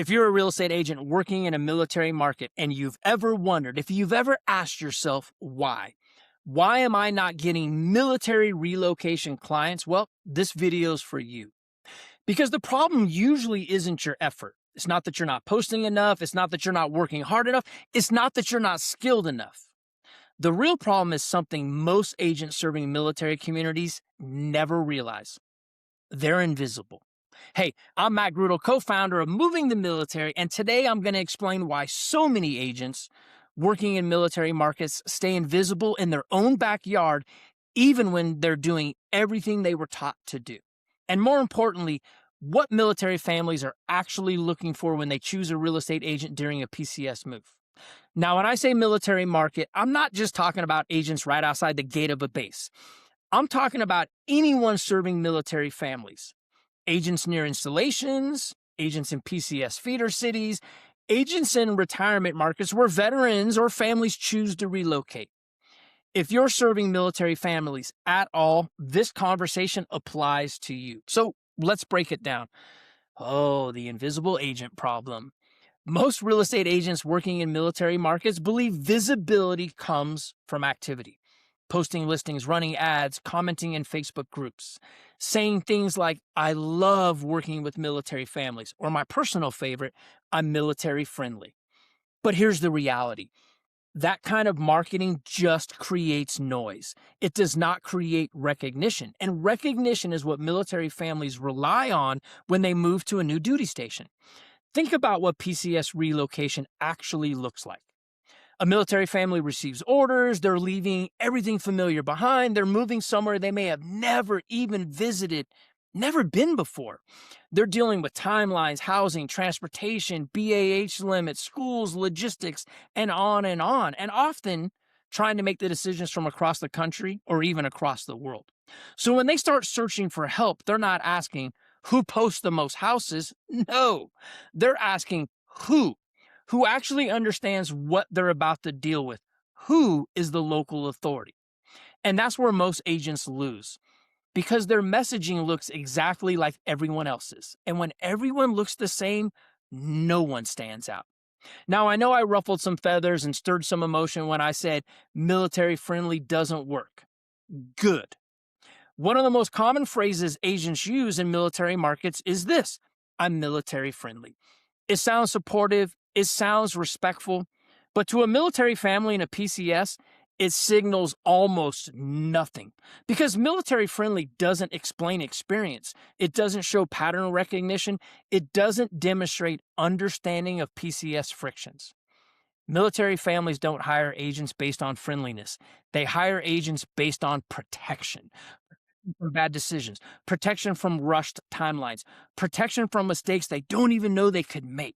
If you're a real estate agent working in a military market and you've ever wondered, if you've ever asked yourself why am I not getting military relocation clients? Well, this video's for you. Because the problem usually isn't your effort. It's not that you're not posting enough. It's not that you're not working hard enough. It's not that you're not skilled enough. The real problem is something most agents serving military communities never realize. They're invisible. Hey, I'm Matt Grudel, co-founder of Moving the Military, and today I'm going to explain why so many agents working in military markets stay invisible in their own backyard, even when they're doing everything they were taught to do. And more importantly, what military families are actually looking for when they choose a real estate agent during a PCS move. Now, when I say military market, I'm not just talking about agents right outside the gate of a base. I'm talking about anyone serving military families. Agents near installations, agents in PCS feeder cities, agents in retirement markets where veterans or families choose to relocate. If you're serving military families at all, this conversation applies to you. So let's break it down. Oh, the invisible agent problem. Most real estate agents working in military markets believe visibility comes from activity. Posting listings, running ads, commenting in Facebook groups, saying things like, I love working with military families, or my personal favorite, I'm military friendly. But here's the reality. That kind of marketing just creates noise. It does not create recognition. And recognition is what military families rely on when they move to a new duty station. Think about what PCS relocation actually looks like. A military family receives orders, they're leaving everything familiar behind, they're moving somewhere they may have never even visited, never been before. They're dealing with timelines, housing, transportation, BAH limits, schools, logistics, and on, and often trying to make the decisions from across the country or even across the world. So when they start searching for help, they're not asking who posts the most houses. No, they're asking who actually understands what they're about to deal with, who is the local authority. And that's where most agents lose because their messaging looks exactly like everyone else's. And when everyone looks the same, no one stands out. Now, I know I ruffled some feathers and stirred some emotion when I said military friendly doesn't work. Good. One of the most common phrases agents use in military markets is this: I'm military friendly. It sounds supportive, it sounds respectful, but to a military family in a PCS, it signals almost nothing because military friendly doesn't explain experience. It doesn't show pattern recognition. It doesn't demonstrate understanding of PCS frictions. Military families don't hire agents based on friendliness. They hire agents based on protection from bad decisions, protection from rushed timelines, protection from mistakes they don't even know they could make.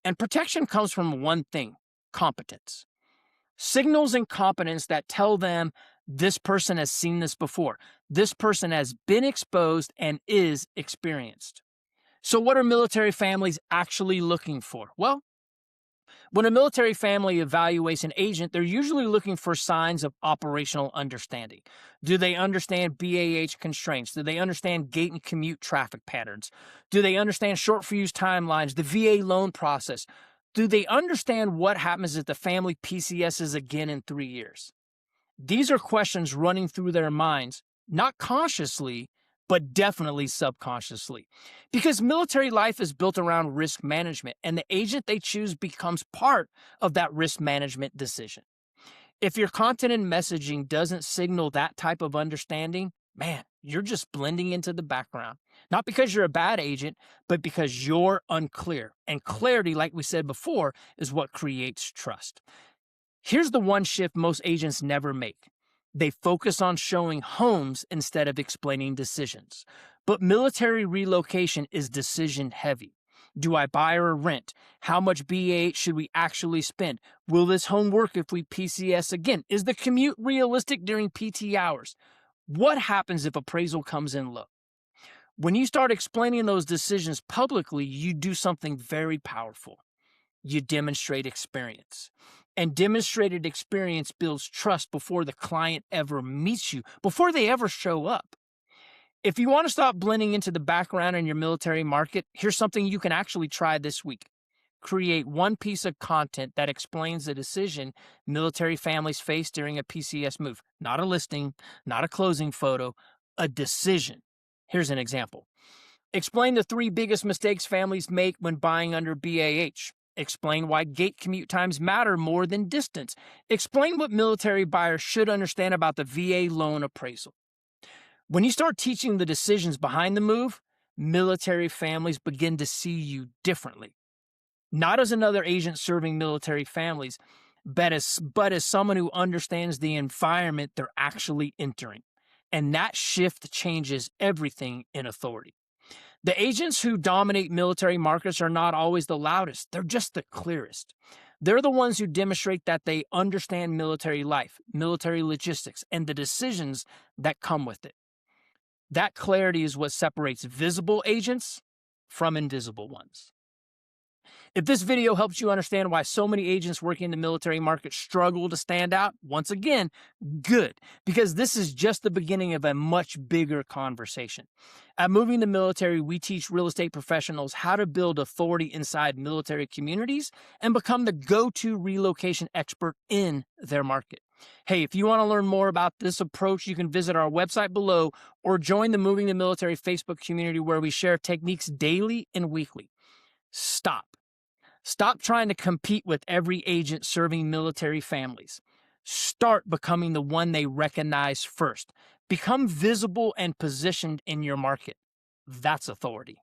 And protection comes from one thing: competence. Signals and competence that tell them this person has seen this before. This person has been exposed and is experienced. So what are military families actually looking for? Well, when a military family evaluates an agent, they're usually looking for signs of operational understanding. Do they understand BAH constraints? Do they understand gate and commute traffic patterns? Do they understand short fuse timelines, the VA loan process? Do they understand what happens if the family PCSs again in 3 years? These are questions running through their minds, not consciously, but definitely subconsciously. Because military life is built around risk management, and the agent they choose becomes part of that risk management decision. If your content and messaging doesn't signal that type of understanding, man, you're just blending into the background. Not because you're a bad agent, but because you're unclear. And clarity, like we said before, is what creates trust. Here's the one shift most agents never make. They focus on showing homes instead of explaining decisions. But military relocation is decision heavy. Do I buy or rent? How much BA should we actually spend? Will this home work if we PCS again? Is the commute realistic during PT hours? What happens if appraisal comes in low? When you start explaining those decisions publicly, you do something very powerful. You demonstrate experience. And demonstrated experience builds trust before the client ever meets you, before they ever show up. If you want to stop blending into the background in your military market, here's something you can actually try this week. Create one piece of content that explains the decision military families face during a PCS move. Not a listing, not a closing photo, a decision. Here's an example. Explain the 3 biggest mistakes families make when buying under BAH. Explain why gate commute times matter more than distance. Explain what military buyers should understand about the VA loan appraisal. When you start teaching the decisions behind the move, military families begin to see you differently. Not as another agent serving military families, but as someone who understands the environment they're actually entering. And that shift changes everything in authority. The agents who dominate military markets are not always the loudest, they're just the clearest. They're the ones who demonstrate that they understand military life, military logistics, and the decisions that come with it. That clarity is what separates visible agents from invisible ones. If this video helps you understand why so many agents working in the military market struggle to stand out, once again, good, because this is just the beginning of a much bigger conversation. At Moving the Military, we teach real estate professionals how to build authority inside military communities and become the go-to relocation expert in their market. Hey, if you want to learn more about this approach, you can visit our website below or join the Moving the Military Facebook community where we share techniques daily and weekly. Stop trying to compete with every agent serving military families. Start becoming the one they recognize first. Become visible and positioned in your market. That's authority.